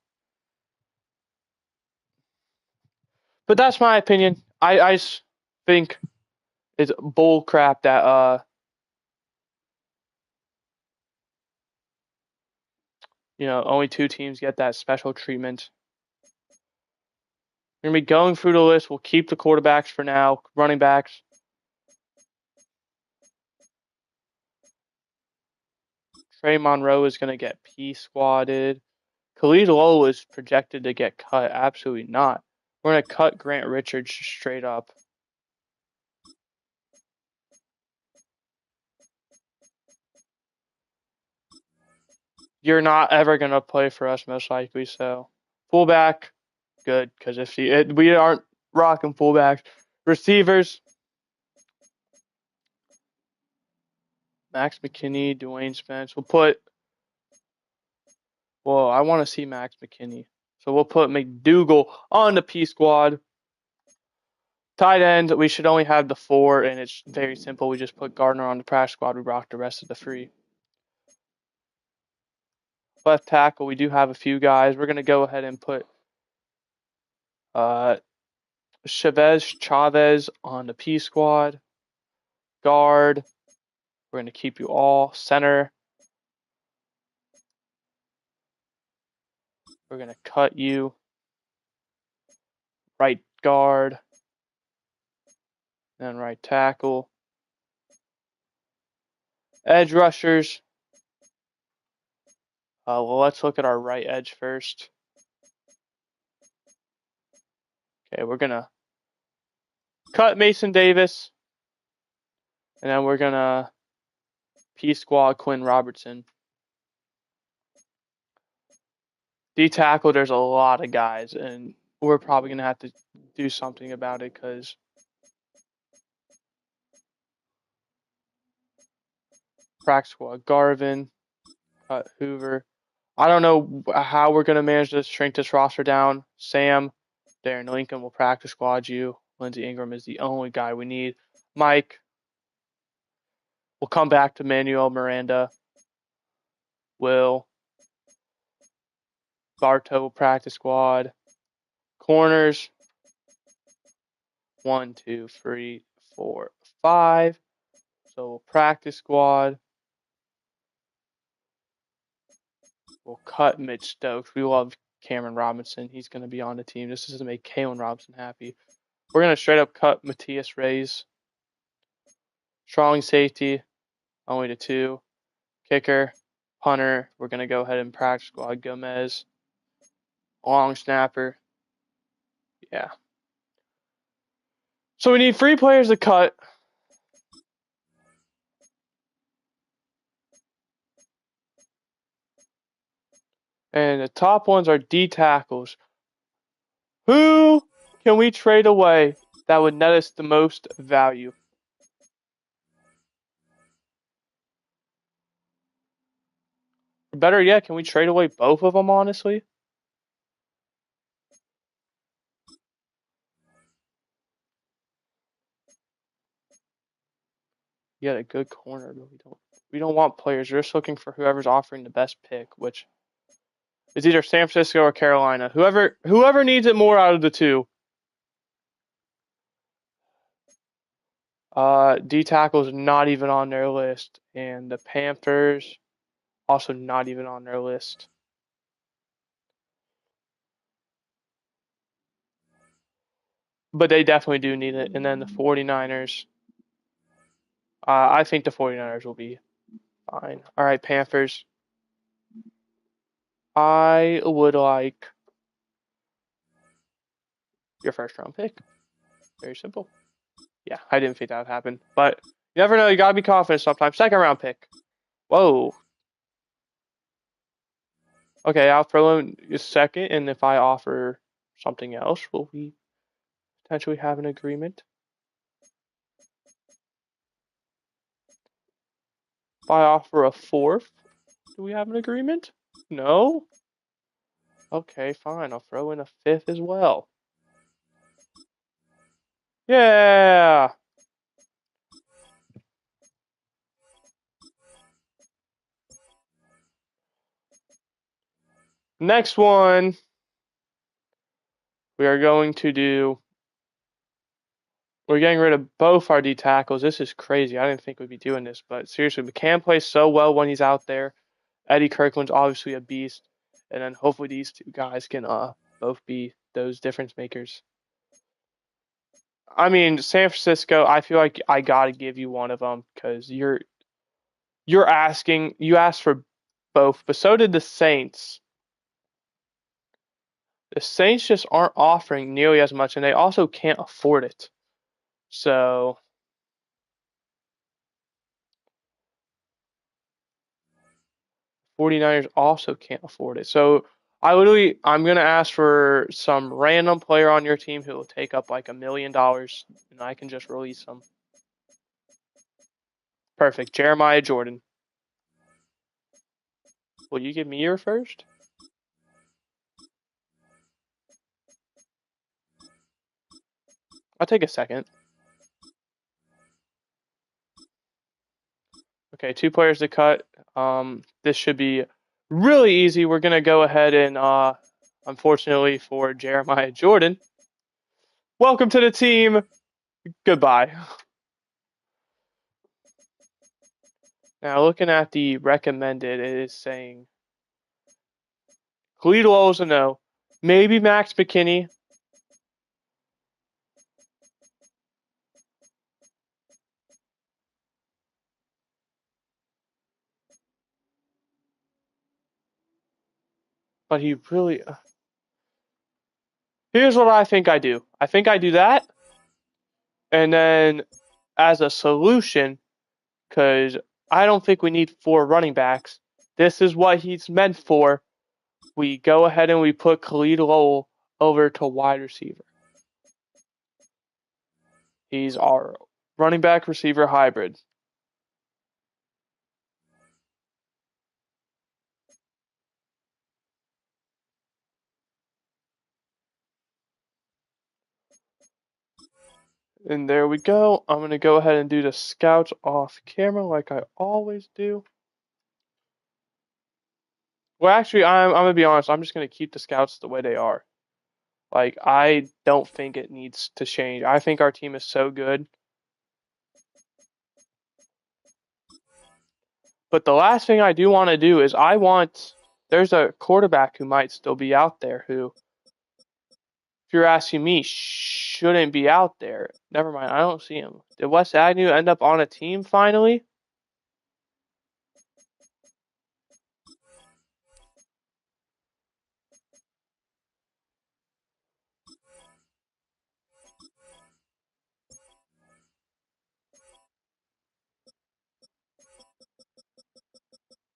But that's my opinion. I think it's bull crap that only 2 teams get that special treatment. We're gonna be going through the list. We'll keep the quarterbacks for now, running backs. Trey Monroe is gonna get P-squadded. Khalid Lowe is projected to get cut. Absolutely not. We're gonna cut Grant Richards straight up. You're not ever gonna play for us, most likely. So, fullback, good, because if we aren't rocking fullbacks, receivers, Max McKinney, Dwayne Spence. Well, I want to see Max McKinney, so we'll put McDougal on the P squad. Tight end, we should only have the 4, and it's very simple. We just put Gardner on the practice squad. We rock the rest of the 3. Left tackle, we do have a few guys. We're gonna go ahead and put Chavez on the P squad. Guard, we're gonna keep you all. Center, we're gonna cut you. Right guard, then right tackle. Edge rushers. Well, let's look at our right edge first. Okay, we're gonna cut Mason Davis, and then we're gonna P squad Quinn Robertson. D tackle, there's a lot of guys, and we're probably gonna have to do something about it because practice squad Garvin, cut Hoover. I don't know how we're gonna manage to shrink this roster down. Sam, Darren Lincoln will practice squad you. Lindsey Ingram is the only guy we need. Mike, we'll come back to Manuel Miranda. Will, Bartow practice squad. Corners, 1, 2, 3, 4, 5. So we'll practice squad. We'll cut Mitch Stokes. We love Cameron Robinson. He's going to be on the team. This is to make Kalen Robinson happy. We're going to straight up cut Matthias Reyes. Strong safety, only the 2. Kicker, punter, we're going to go ahead and practice squad Gomez. Long snapper, yeah. So we need 3 players to cut. And the top ones are D tackles. Who can we trade away that would net us the most value? Better yet, can we trade away both of them, honestly? You got a good corner, but we don't want players. We're just looking for whoever's offering the best pick, which is either San Francisco or Carolina. Whoever needs it more out of the 2. D tackle's not even on their list, and the Panthers also not even on their list. But they definitely do need it. And then the 49ers. I think the 49ers will be fine. All right, Panthers. I would like your first round pick. Very simple. Yeah, I didn't think that would happen. But you never know. You got to be confident sometimes. Second round pick. Whoa. Okay, I'll throw in a second. And if I offer something else, will we potentially have an agreement? If I offer a 4th, do we have an agreement? No? Okay, fine. I'll throw in a 5th as well. Yeah. next one, we are going to do. We're getting rid of both our D tackles. This is crazy. I didn't think we'd be doing this, but seriously, McCann plays so well when he's out there. Eddie Kirkland's obviously a beast, and then hopefully these two guys can both be those difference makers. I mean, San Francisco, I feel like I gotta give you one of them because you asked for both, but so did the Saints. The Saints just aren't offering nearly as much, and they also can't afford it. So 49ers also can't afford it. So I'm gonna ask for some random player on your team who will take up like $1 million, and I can just release them. Perfect. Jeremiah Jordan. Will you give me your first? I'll take a second. Okay, 2 players to cut. This should be really easy. We're gonna go ahead and unfortunately for Jeremiah Jordan, welcome to the team. Goodbye. Now looking at the recommended, it is saying Khalid Lowell's a no. Maybe Max McKinney. But he really. Here's what I think I do. I think I do that, and then as a solution, because I don't think we need 4 running backs. This is what he's meant for. We go ahead and we put Khalid Lowell over to wide receiver. He's our running back receiver hybrid. And there we go. I'm going to go ahead and do the scouts off camera like I always do. Well, actually, I'm going to be honest. I'm just going to keep the scouts the way they are. Like, I don't think it needs to change. I think our team is so good. But the last thing I do want to do is there's a quarterback who might still be out there who, if you're asking me, shouldn't be out there. Never mind, I don't see him. Did Wes Agnew end up on a team finally?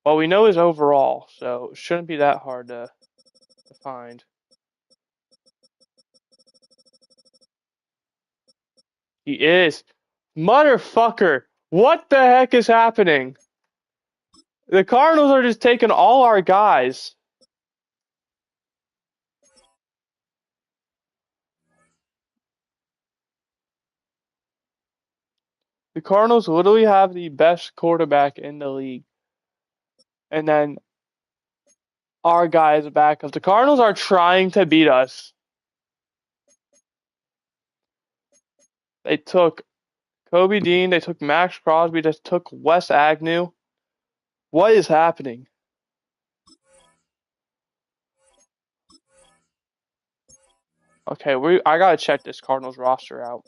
Well, we know his overall, so it shouldn't be that hard to find. He is. Motherfucker! What the heck is happening? The Cardinals are just taking all our guys. The Cardinals literally have the best quarterback in the league. And then our guy is a backup. The Cardinals are trying to beat us. They took Kobe Dean, they took Max Crosby, they took Wes Agnew. What is happening? Okay, I gotta check this Cardinals roster out.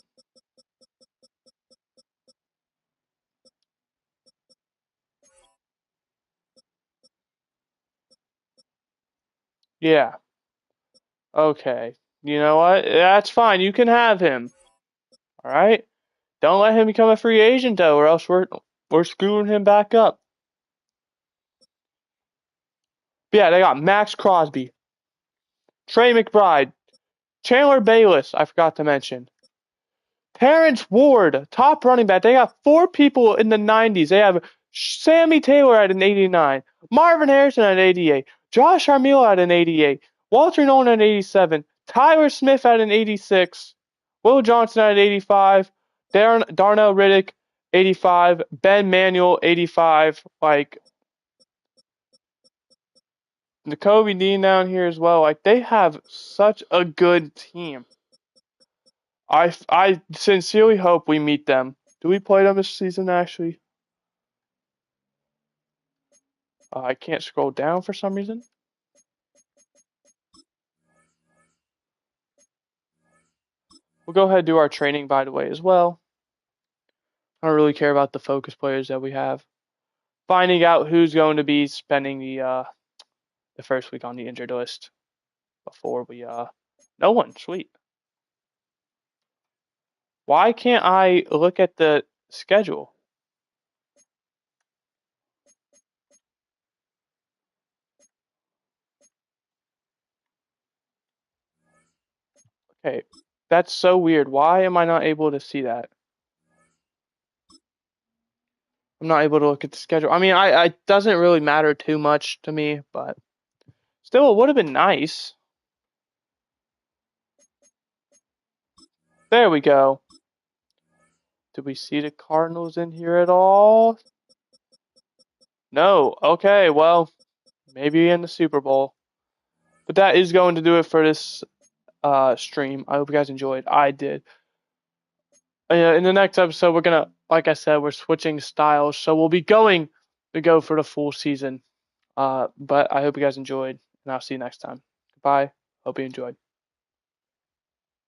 Yeah. Okay. You know what? That's fine. You can have him. All right. Don't let him become a free agent though, or else we're screwing him back up. But yeah, they got Max Crosby, Trey McBride, Chandler Bayless. I forgot to mention. Terrence Ward, top running back. They got 4 people in the 90s. They have Sammy Taylor at an 89, Marvin Harrison at an 88, Josh Harmila at an 88, Walter Nolan at an 87, Tyler Smith at an 86, Will Johnson at an 85, Darnell Riddick 85, Ben Manuel 85. Like, Kobe Dean down here as well. Like they have such a good team. I sincerely hope we meet them. Do we play them this season actually? I can't scroll down for some reason. We'll go ahead and do our training by the way as well. I don't really care about the focus players that we have. Finding out who's going to be spending the first week on the injured list before we no one, sweet. Why can't I look at the schedule? Okay, that's so weird. Why am I not able to see that? I'm not able to look at the schedule. I mean, I doesn't really matter too much to me, but still, it would have been nice. There we go. Did we see the Cardinals in here at all? No. Okay, well, maybe in the Super Bowl. But that is going to do it for this stream. I hope you guys enjoyed. I did. In the next episode, we're gonna, like I said, we're switching styles, so we'll be going to go for the full season. But I hope you guys enjoyed, and I'll see you next time. Goodbye. Hope you enjoyed.